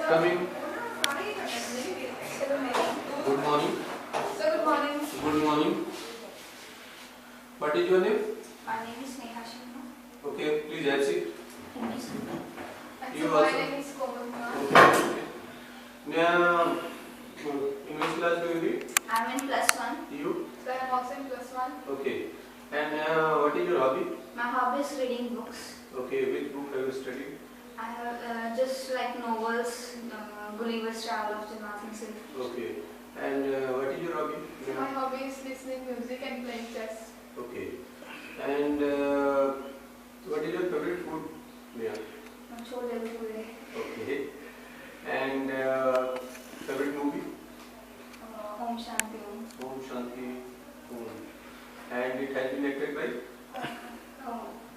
Coming. Good morning. Sir, good morning. Good morning. What is your name? My name is Neha Sharma. Okay, please have seat. Thank you, sir. And You so my also. name is Komal Kumar. Okay. Now, in which class do you read? I am in +1. You? So I am also in +1. Okay. And what is your hobby? My hobby is reading books. Okay, which book have you studied? I have just like novels, Gulliver's Travel of Jonathan Swift. Okay. And what is your hobby? So my hobby is listening music and playing chess. Okay. And what is your favorite food? Yeah. Chole Bhature. Okay. And favorite movie? Om Shanti Om. Om Shanti Om. And it has been acted by?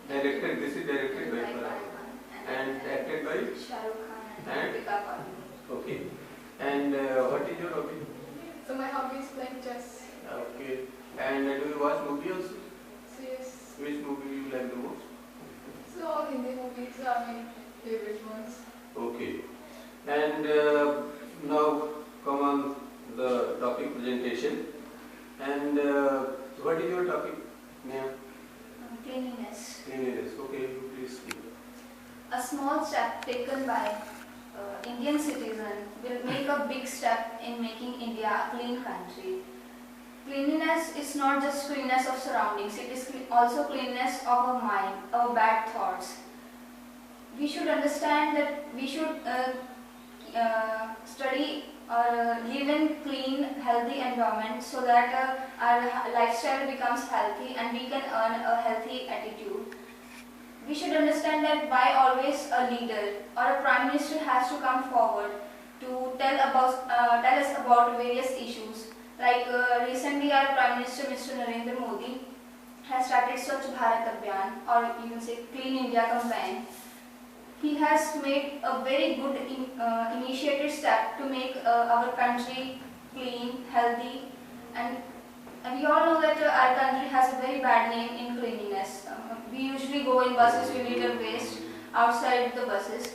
Directed. This is directed by Farhan. And acted by? Shah Rukh Khan And? Deepika Padukone. Okay. And what is your hobby? So my hobby is playing chess. Okay. And do you watch movie also? So yes. Which movie you like the most? So all Hindi movies are my favorite ones. Okay. And now come on the topic presentation. And what is your topic? Yeah. Cleanliness. Cleanliness. Okay, you please speak. A small step taken by Indian citizen will make a big step in making India a clean country. Cleanliness is not just cleanliness of surroundings, it is also cleanliness of our mind, our bad thoughts. We should understand that we should study or live in clean, healthy environment so that our lifestyle becomes healthy and we can earn a healthy attitude. We should understand that why always a leader or a prime minister has to come forward to tell us about various issues. Like recently our Prime Minister Mr. Narendra Modi has started Swachh Bharat Abhiyan, or you can say Clean India campaign. He has made a very good initiative step to make our country clean, healthy, and we all know that our country has a very bad name in cleanliness. We usually go in buses, we litter waste outside the buses.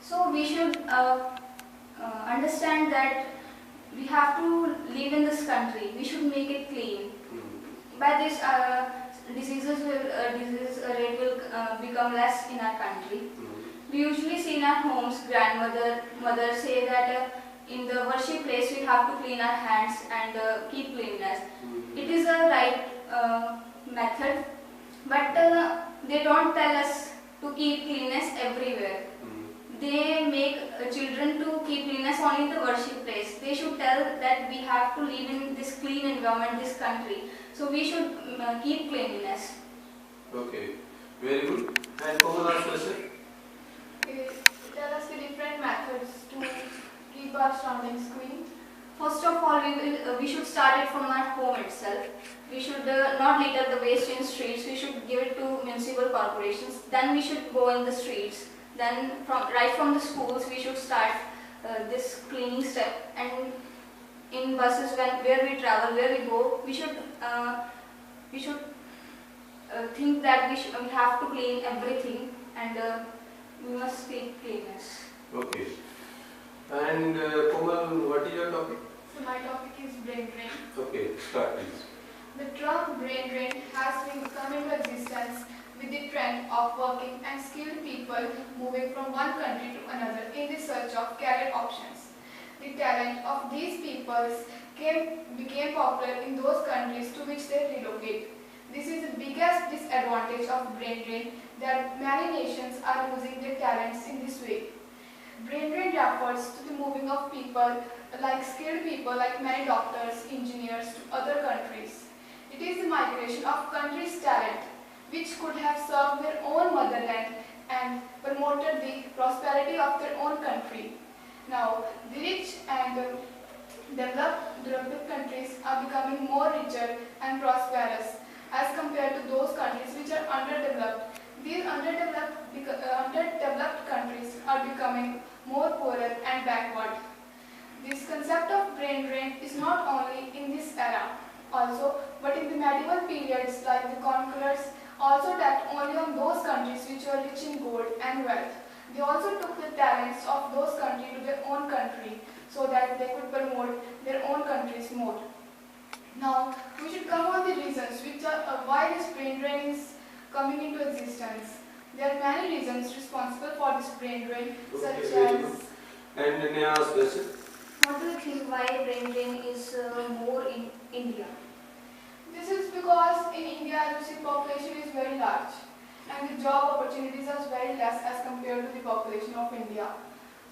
So we should understand that we have to live in this country. We should make it clean. By this, disease rate will become less in our country. We usually see in our homes, mother say that in the worship place we have to clean our hands and keep cleanliness. It is a right method, but they don't tell us to keep cleanliness everywhere. They make children to keep cleanliness only in the worship place. They should tell that we have to live in this clean environment, this country. So we should keep cleanliness. Okay, very good. And common last question? Tell us the different methods to keep our surroundings clean. First of all, we should start it from our home itself. We should not litter the waste in streets. We should give it to municipal corporations. Then we should go in the streets. Then right from the schools we should start this cleaning step, and in buses where we travel, where we go, we should think that we have to clean everything, and we must keep cleanness. Okay. And Komal, what is your topic? So my topic is brain drain. Okay, start please. The term brain drain has been come into existence with the trend of working and skilled people moving from one country to another in the search of career options. The talent of these peoples became popular in those countries to which they relocate. This is the biggest disadvantage of brain drain, that many nations are losing their talents in this way. Brain drain refers to the moving of people, like skilled people like many doctors, engineers, to other countries. It is the migration of countries' talent which could have served their own motherland and promoted the prosperity of their own country. Now, the rich and developed countries are becoming more richer and prosperous as compared to those countries which are underdeveloped. These underdeveloped countries are becoming more poorer and backward. This concept of brain drain is not only in this era also, but in the medieval periods like the conquerors also tapped only on those countries which were rich in gold and wealth. They also took the talents of those countries to their own country so that they could promote their own countries more. Now, we should come on the reasons which are why this brain drain is coming into existence. There are many reasons responsible for this brain drain, such as... And may I ask question? What do you think why brain drain is more in India? This is because in India, the population is very large and the job opportunities are very less as compared to the population of India.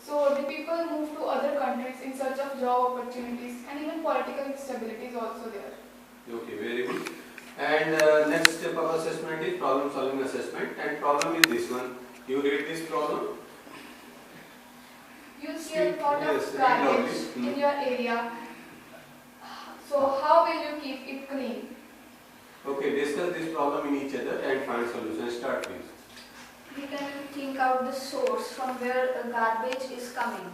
So the people move to other countries in search of job opportunities, and even political instability is also there. Okay, very good. And next step of assessment is problem solving assessment, and problem is this one. You read this problem. You see a lot Yes, of garbage lovely. in your area. So how will you keep it clean? Okay, discuss this problem in each other and find solution. Start please. We can think out the source from where garbage is coming.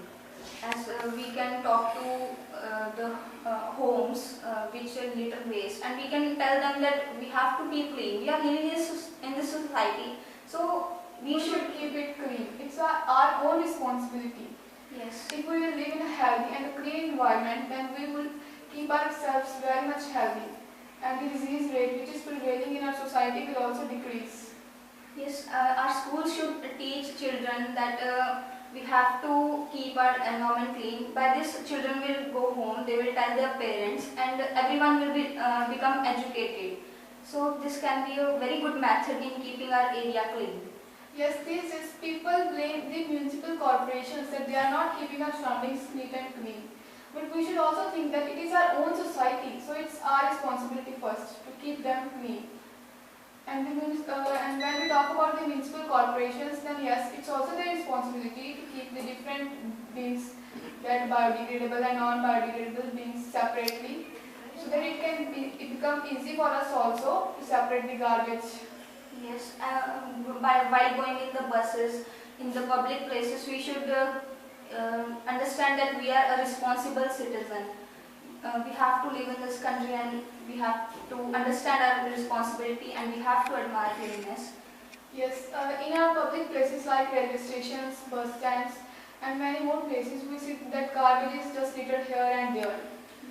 As we can talk to the homes which litter waste, and we can tell them that we have to be clean. We are living in this society, so We should keep it clean. It's our own responsibility. Yes. If we will live in a healthy and a clean environment, then we will keep ourselves very much healthy. And the disease rate which is prevailing in our society will also decrease. Yes, our schools should teach children that we have to keep our environment clean. By this, children will go home, they will tell their parents, and everyone will become educated. So this can be a very good method in keeping our area clean. Yes, this is people blame the municipal corporations that they are not keeping our surroundings neat and clean. But we should also think that it is our own society, so it's our responsibility first to keep them clean. And when we talk about the municipal corporations, then yes, it's also their responsibility to keep the different bins, that biodegradable and non-biodegradable bins separately, so that it become easy for us also to separate the garbage. Yes, while going in the buses, in the public places, we should understand that we are a responsible citizen. We have to live in this country, and we have to understand our responsibility, and we have to admire cleanliness. Yes, in our public places like railway stations, bus stands, and many more places, we see that garbage is just littered here and there.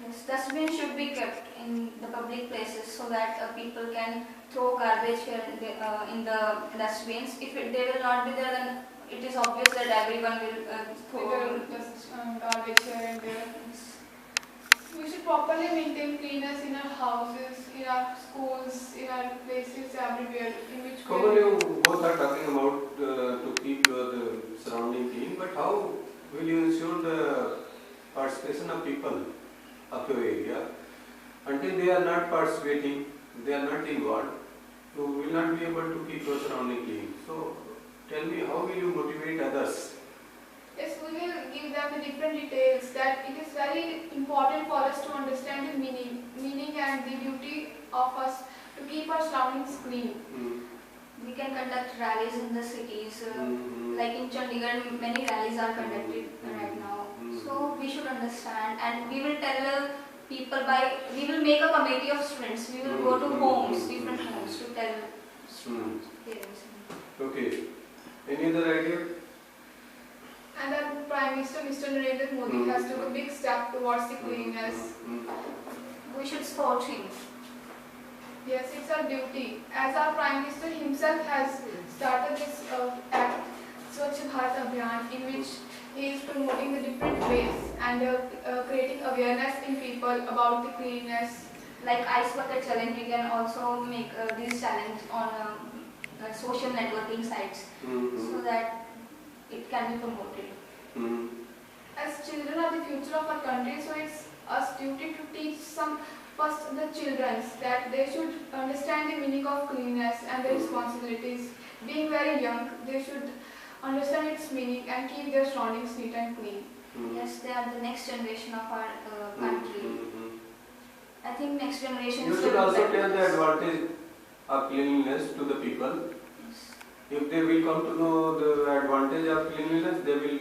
Yes, dustbins should be kept in the public places so that people can throw garbage here in the dustbins. If they will not be there, then it is obvious that everyone will throw Just garbage here and there. We should properly maintain cleanliness in our houses, in our schools, in our places, everywhere. In which Common, you both are talking about to keep the surrounding clean, but how will you ensure the participation of people of your area? Until they are not participating, they are not involved, you will not be able to keep your surrounding clean. So tell me, how will you motivate others? Yes, we will give them the different details that it is very important for us to understand the meaning and the duty of us to keep our surroundings clean. We can conduct rallies in the cities, like in Chandigarh, many rallies are conducted right now. So we should understand, and we will tell people we will make a committee of students. We will go to homes, different homes, to tell parents. Okay. Any other idea? And our Prime Minister, Mr. Narendra Modi, has took a big step towards the cleanliness. We should support him. Yes, it's our duty. As our Prime Minister himself has started this act, Swachh Bharat Abhiyan, in which he is promoting the different ways and creating awareness in people about the cleanliness. Like Ice Bucket Challenge, we can also make these challenges on social networking sites so that it can be promoted. As children are the future of our country, so it's our duty to teach first the children that they should understand the meaning of cleanliness and their responsibilities. Being very young, they should understand its meaning and keep their surroundings neat and clean. Yes, they are the next generation of our country. I think next generation. You should also tell the advantage of cleanliness to the people. Yes. If they will come to know the advantage of cleanliness, they will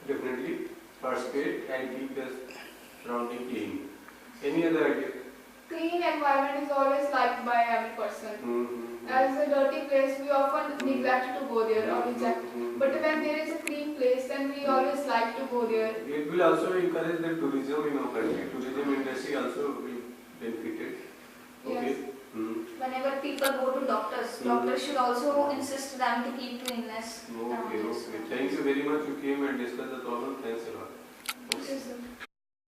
definitely participate and keep the surrounding clean. Any other idea? Clean environment is always liked by every person. As a dirty place, we often neglect to go there or reject. But when there is a clean place, then we always like to go there. It will also encourage the tourism in our country. Tourism industry also will benefit it. Okay. Yes. Whenever people go to doctors, doctors should also insist them to keep cleanliness. Okay, okay. Thank you very much. You came and discussed the problem. Thanks a lot. Okay. Yes, sir.